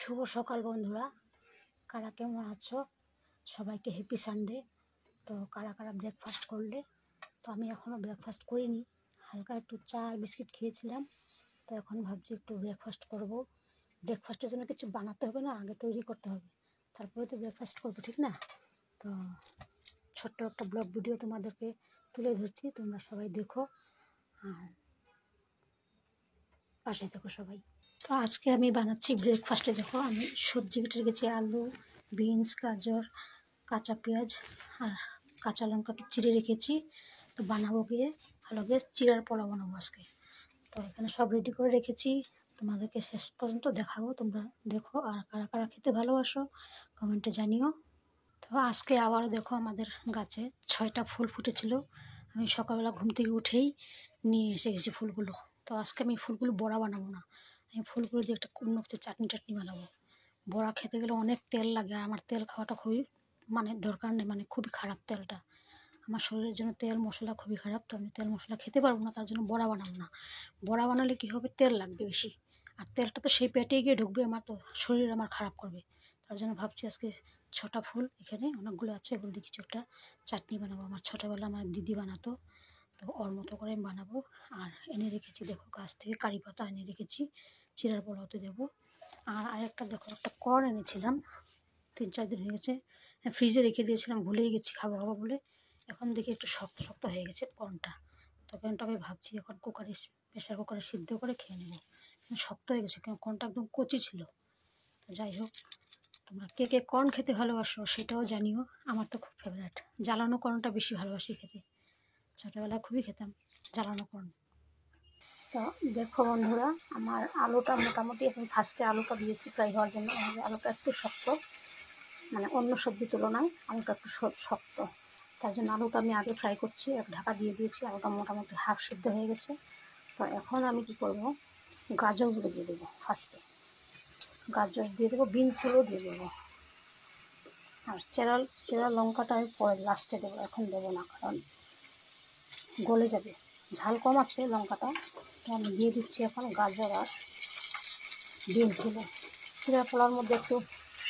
শুভ সকাল বন্ধুরা, কারা কেমন আছো? সবাইকে হ্যাপি সানডে। তো কারা কারা ব্রেকফাস্ট করলে? তো আমি এখনও ব্রেকফাস্ট করিনি, হালকা একটু চা আর বিস্কিট খেয়েছিলাম। তো এখন ভাবছি একটু ব্রেকফাস্ট করব। ব্রেকফাস্টের জন্য কিছু বানাতে হবে না, আগে তৈরি করতে হবে, তারপরে তো ব্রেকফাস্ট করবো, ঠিক না? তো ছোট্ট একটা ব্লগ ভিডিও তোমাদেরকে তুলে ধরছি, তোমরা সবাই দেখো আর পাশে থেকো সবাই। তো আজকে আমি বানাচ্ছি ব্রেকফাস্টে। দেখো, আমি সবজি কেটে রেখেছি, আলু, বিনস, গাজর, কাঁচা পেঁয়াজ আর কাঁচা লঙ্কা চিড়ে রেখেছি। তো বানাবো গিয়ে ভালো করে চিড়ার পোলাও বানাবো আজকে। তো এখানে সব রেডি করে রেখেছি, তোমাদেরকে শেষ পর্যন্ত দেখাবো, তোমরা দেখো। আর কারা কারা খেতে ভালোবাসো কমেন্টে জানিও। তো আজকে আবারও দেখো, আমাদের গাছে 6টা ফুল ফুটেছিল। আমি সকালবেলা ঘুম থেকে উঠেই নিয়ে এসে গেছি ফুলগুলো। তো আজকে আমি ফুলগুলো বড়া বানাবো না, আমি ফুলগুলো দিয়ে একটা অন্য কিছু চাটনি বানাবো। বড়া খেতে গেলে অনেক তেল লাগে, আর আমার তেল খাওয়াটা খুবই দরকার নেই, খুবই খারাপ তেলটা। আমার শরীরের জন্য তেল মশলা খুবই খারাপ। তো আমি তেল মশলা খেতে পারবো না, তার জন্য বড়া বানাবো না। বড়া বানালে কী হবে, তেল লাগবে বেশি, আর তেলটা তো সেই পেটে গিয়ে ঢুকবে, আমার তো শরীর আমার খারাপ করবে। তার জন্য ভাবছি আজকে 6টা ফুল এখানে অনেকগুলো আছে, এগুলো দিয়ে কিছু একটা চাটনি বানাবো। আমার ছোটোবেলা আমার দিদি বানাতো, তো ওর মতো করে আমি বানাবো। আর এনে রেখেছি, দেখো গাছ থেকে কারি পাতা এনে রেখেছি, চিড়ার পোলাওতে দেবো। আর আরেকটা দেখো, একটা কর্ন এনেছিলাম, 3-4 দিন হয়ে গেছে, ফ্রিজে রেখে দিয়েছিলাম, ভুলেই গেছি খাবো বলে। এখন দেখি একটু শক্ত শক্ত হয়ে গেছে কর্নটা। তো কর্নটাকে ভাবছি এখন প্রেশার কুকারে সিদ্ধ করে খেয়ে নেবো। শক্ত হয়ে গেছে, কারণ কর্নটা একদম কচি ছিল। তো যাই হোক, তোমরা কে কে কর্ন খেতে ভালোবাসো সেটাও জানিও। আমার তো খুব ফেভারিট, জ্বালানো কর্নটা বেশি ভালোবাসি খেতে। ছোটোবেলায় খুবই খেতাম জ্বালানো কর্ন। তো দেখো বন্ধুরা, আমার আলুটা মোটামুটি এখন ফার্স্টে আলুটা দিয়েছি ফ্রাই হওয়ার জন্য। আলুটা একটু শক্ত, অন্য সবজির তুলনায় আলুটা একটু শক্ত, তার জন্য আলুটা আমি আগে ফ্রাই করছি, এক ঢাকা দিয়ে দিয়েছি। আলুটা মোটামুটি হাফ সিদ্ধ হয়ে গেছে। তো এখন আমি কী করবো, গাজরগুলো দিয়ে দেবো ফার্স্টে, গাজর দিয়ে দেবো, বিনসগুলো দিয়ে দেবো। আর চেরা লঙ্কাটা আমি পরে লাস্টে দেবো, এখন দেবো না, কারণ গলে যাবে, ঝাল কম আছে লঙ্কাটা। তো আমি দিয়ে দিচ্ছি এখন গাজর আর বিনসগুলো। চিড়া পোলাওর মধ্যে একটু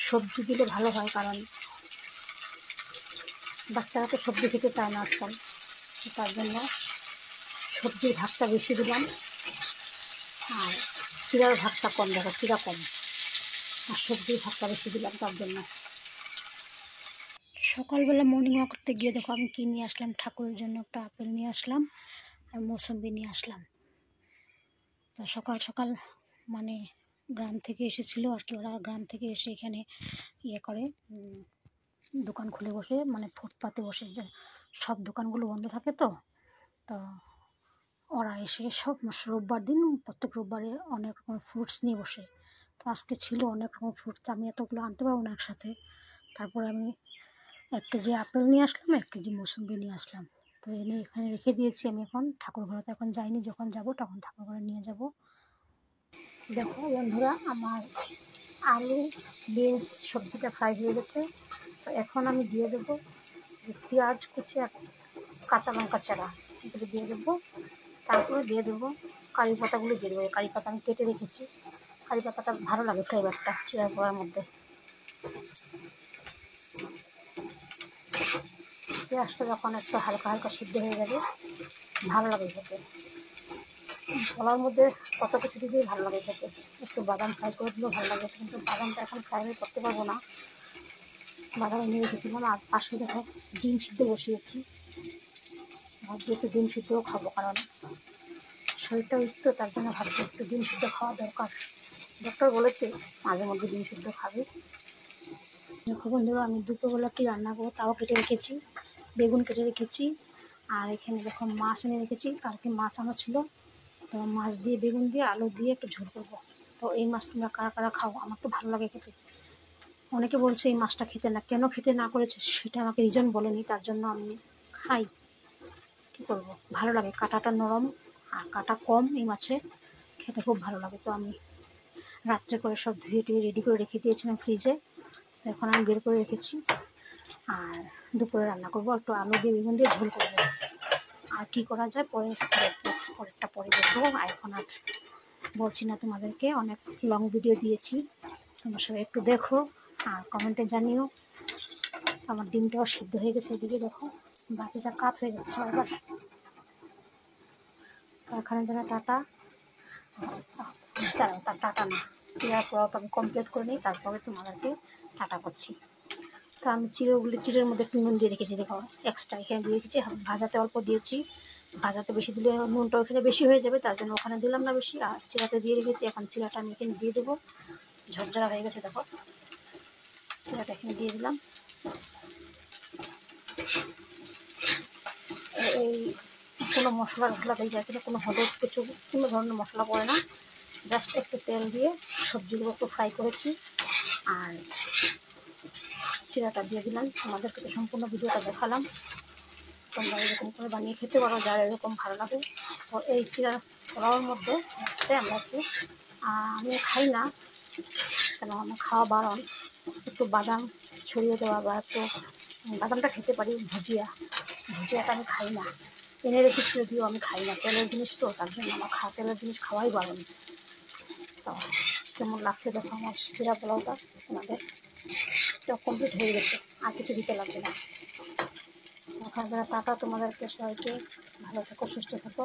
সবজি দিলে ভালো হয়, কারণ বাচ্চারা তো সবজি খেতে চায় না আজকাল। তার জন্য সবজির ভাগটা বেশি দিলাম, আর চিড়ার ভাগটা কম, দেখো চিড়া কম, আর সবজির ভাগটা বেশি দিলাম। তার জন্য সকালবেলা মর্নিং ওয়াক করতে গিয়ে দেখো আমি কী নিয়ে আসলাম, ঠাকুরের জন্য একটা আপেল নিয়ে আসলাম আর মৌসম্বি নিয়ে আসলাম। তো সকাল সকাল গ্রাম থেকে এসেছিলো আর কি, ওরা গ্রাম থেকে এসে এখানে ইয়ে করে, দোকান খুলে বসে, ফুটপাতে বসে, সব দোকানগুলো বন্ধ থাকে। তো ওরা এসে সব রোববার দিন, প্রত্যেক রোববারে অনেক রকমের ফ্রুটস নিয়ে বসে। তো আজকে ছিল অনেক রকম ফ্রুটস, আমি এতগুলো আনতে পারবো না একসাথে। তারপরে আমি 1 কেজি আপেল নিয়ে আসলাম, 1 কেজি মৌসম্বি নিয়ে আসলাম। তো এনে এখানে রেখে দিয়েছি। আমি এখন ঠাকুর ঘরে এখন যাইনি, যখন যাব তখন ঠাকুর ঘরে নিয়ে যাব। দেখো বন্ধুরা, আমার আলু বিনস সবজিটা ফ্রাই হয়ে গেছে। তো এখন আমি দিয়ে দেবো পেঁয়াজ কুচি আর কাঁচা লঙ্কা চারা, এগুলো দিয়ে দেবো। তারপরে দিয়ে দেবো কারি পাতাগুলো দিয়ে দেবো। কারি পাতা আমি কেটে রেখেছি, কারি পাতাটা ভালো লাগে ফ্লেভারটা চিড়া পোলাওর মধ্যে। পেঁয়াজটা যখন একটু হালকা হালকা সিদ্ধ হয়ে যাবে, ভালো লাগে খেতে। পোলাওর মধ্যে কত কিছু দিলেই ভালো লাগে খেতে। একটু বাদাম ফ্রাই করে দিলেও ভালো লাগে, কিন্তু বাদামটা এখন ফ্রাই করতে পারবো না, বাদাম এনে রেখেছিলাম। আর পাশে দেখো ডিম সিদ্ধ বসিয়েছি, ভাবছি একটু ডিম সিদ্ধও খাবো, কারণ শরীরটা উইক তো, তার জন্য ভাবছি একটু ডিম সিদ্ধ খাওয়া দরকার। ডক্টর বলেছে মাঝে মধ্যে ডিম সিদ্ধ খাবে। দেখো বন্ধুরা, আমি দুপুরবেলা কী রান্না করবো তাও কেটে রেখেছি, বেগুন কেটে রেখেছি। আর এখানে দেখো মাছ এনে রেখেছি, কালকে মাছ আনা ছিল। তো মাছ দিয়ে বেগুন দিয়ে আলু দিয়ে একটু ঝোল করবো। তো এই মাছ তোমরা কারা কারা খাও? আমার তো ভালো লাগে খেতে। অনেকে বলছে এই মাছটা খেতে না, কেন খেতে না করেছে সেটা আমাকে রিজন বলেনি, তার জন্য আমি খাই। কী করবো, ভালো লাগে, কাঁটাটা নরম আর কাঁটা কম এই মাছে, খেতে খুব ভালো লাগে। তো আমি রাত্রে করে সব ধুয়ে টুয়ে রেডি করে রেখে দিয়েছিলাম ফ্রিজে, এখন আমি বের করে রেখেছি। আর দুপুরে রান্না করবো, একটু আলু দিয়ে বেগুন দিয়ে ঝোল করবো। আর কি করা যায় পরে দেখবো, পরে দেখবো। আর এখন আর বলছি না তোমাদেরকে, অনেক লং ভিডিও দিয়েছি। তোমরা সবাই একটু দেখো আর কমেন্টে জানিও। আমার ডিমটাও সিদ্ধ হয়ে গেছে, এদিকে দেখো বাকিটা কাত হয়ে যাচ্ছে আবার। এখানে যেন টাটা, দাঁড়াও তার টাটা না, চিড়ার পরোটা আমি কমপ্লিট করে নিই, তারপরে তোমাদেরকে টাটা করছি। তো আমি চিড়ের মধ্যে একটু নুন দিয়ে রেখেছি, দেখো এক্সট্রা এখানে দিয়ে রেখেছি। ভাজাতে অল্প দিয়েছি, ভাজাতে বেশি দিলে নুনটা ওখানে বেশি হয়ে যাবে, তার জন্য ওখানে দিলাম না বেশি। আর চিড়াতে দিয়ে রেখেছি, এখন চিড়াটা আমি এখানে দিয়ে দেবো। ঝরঝরা হয়ে গেছে দেখো, চিড়াটা এখানে দিয়ে দিলাম। এই কোনো মশলা দেয় যায় কিনা, কোনো হলুদ কিছু কোনো ধরনের মশলা পড়ে না, জাস্ট একটু তেল দিয়ে সবজিগুলো একটু ফ্রাই করেছি আর চিড়াটা দিয়ে দিলাম। তোমাদেরকে তো সম্পূর্ণ ভিডিওটা দেখালাম, তোমরা এরকম করে বানিয়ে খেতে পারো যারা এরকম ভালো লাগে। তো এই চিড়ার পোলাওর মধ্যে আমরা একটু, আমি খাই না কেন, আমার খাওয়া বারণ, একটু বাদাম ছড়িয়ে দেওয়া বা একটু বাদামটা খেতে পারি। ভুজিয়াটা আমি খাই না, এনে রেখেছি যদিও আমি খাই না, তেলের জিনিস তো, তার জন্য আমার তেলের জিনিস খাওয়াই বারণ। তো কেমন লাগছে দেখো আমার চিড়া পোলাওটা, তোমাদের কমপ্লিট হয়ে গেছে, আর কিছু দিতে লাগবে না। ওখানে টাটা, তোমাদেরকে সবাইকে ভালো থেকো, সুস্থ থেকো।